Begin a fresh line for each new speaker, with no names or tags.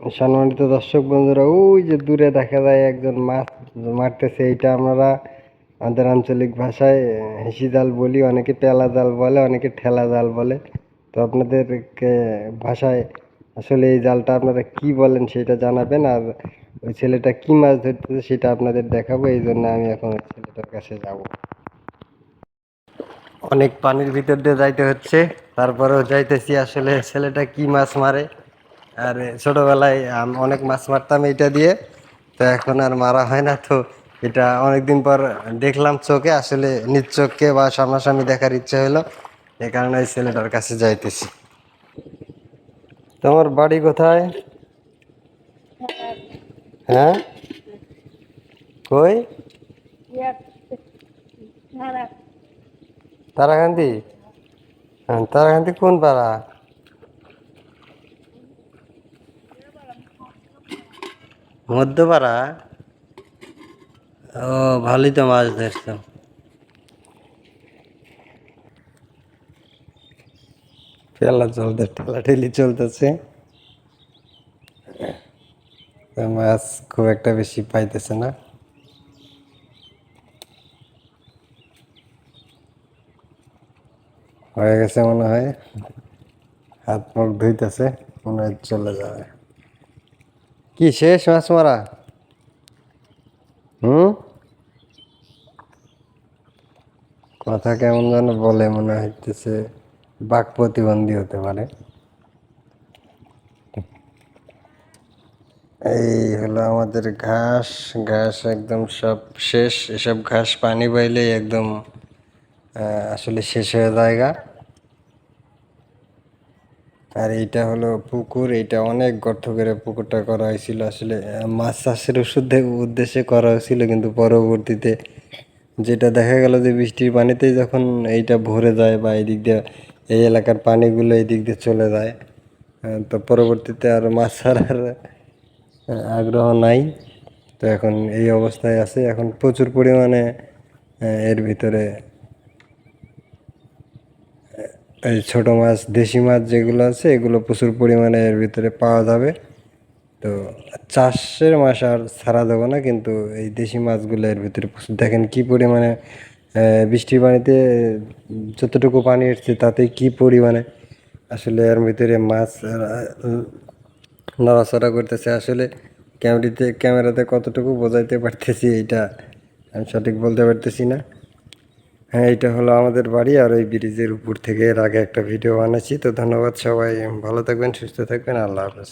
সম্মানিত দর্শক বন্ধুরা, ওই যে দূরে দেখা যায় একজন মাছ মারতেছে। এইটা আমরা আমাদের আঞ্চলিক ভাষায় হেসি জাল বলি, অনেকে পেলা জাল বলে, অনেকে ঠেলা জাল বলে। তো আপনাদের ভাষায় আসলে এই জালটা আপনারা কি বলেন সেটা জানাবেন। আর ওই ছেলেটা কি মাছ ধরতেছে সেটা আপনাদের দেখাবো। এই জন্য আমি এখন ওই ছেলেটার কাছে যাব। অনেক পানির ভিতর দিয়ে যাইতে হচ্ছে, তারপরেও যাইতেছি। আসলে ছেলেটা কি মাছ মারে। আর ছোটবেলায় অনেক মাছ মারতাম এটা দিয়ে, তো এখন আর মারা হয় না। তো এটা অনেকদিন পর দেখলাম চোখে, আসলে নিজ চোখকে বা সামনাসামনি দেখার ইচ্ছে হলো। এই কারণে এই ছেলেটার কাছে যাইতেছি। তোমার বাড়ি কোথায়? হ্যাঁ, কই? তারাকান্দি? হ্যাঁ, তারাকান্দি কোন পাড়া? মধ্যপাড়া? ও, ভালোই তো মাছ ধরছো। পেলা চলতে ঠেলাঠেলি চলতেছে, তো মাছ খুব একটা বেশি পাইতেছে না। হয়ে গেছে মনে হয়, হাত মুখ ধুইতেছে, মনে হয় চলে যাবে। কি শেষ মাছ মারা? হুম, কথা কেমন যেন বলে, মনে হইতেছে বাক প্রতিবন্ধী হতে পারে। এই হলো আমাদের ঘাস। ঘাস একদম সব শেষ। এসব ঘাস পানি পাইলেই একদম আসলে শেষ হয়ে জায়গা। আর এইটা হলো পুকুর। এইটা অনেক গর্ত করে পুকুরটা করা হয়েছিল। আসলে মাছ চাষের উদ্দেশ্যে করা হয়েছিল, কিন্তু পরবর্তীতে যেটা দেখা গেল যে বৃষ্টির পানিতেই যখন এইটা ভরে যায় বা এই দিক দিয়ে এই এলাকার পানিগুলো এই দিক দিয়ে চলে যায়, তো পরবর্তীতে আর মাছ ছাড়ার আগ্রহ নাই। তো এখন এই অবস্থায় আছে। এখন প্রচুর পরিমাণে এর ভিতরে এই ছোট মাছ, দেশি মাছ যেগুলো আছে, এগুলো প্রচুর পরিমাণে এর ভিতরে পাওয়া যাবে। তো চাষের মাছ আর ছাড়া দেবো না, কিন্তু এই দেশি মাছগুলো এর ভিতরে প্রচুর। দেখেন কি পরিমাণে বৃষ্টির পানিতে যতটুকু পানি এসছে তাতে কি পরিমাণে আসলে এর ভিতরে মাছ নড়াচড়া করতেছে। আসলে ক্যামেরাতে কতটুকু বোঝাইতে পারতেছি এইটা আমি সঠিক বলতে পারতেছি না। হ্যাঁ, এটা হলো আমাদের বাড়ি। আর ওই ব্রিজের উপর থেকে এর আগে একটা ভিডিও বানাচ্ছি। তো ধন্যবাদ সবাই, ভালো থাকবেন, সুস্থ থাকবেন, আল্লাহ হাফেজ।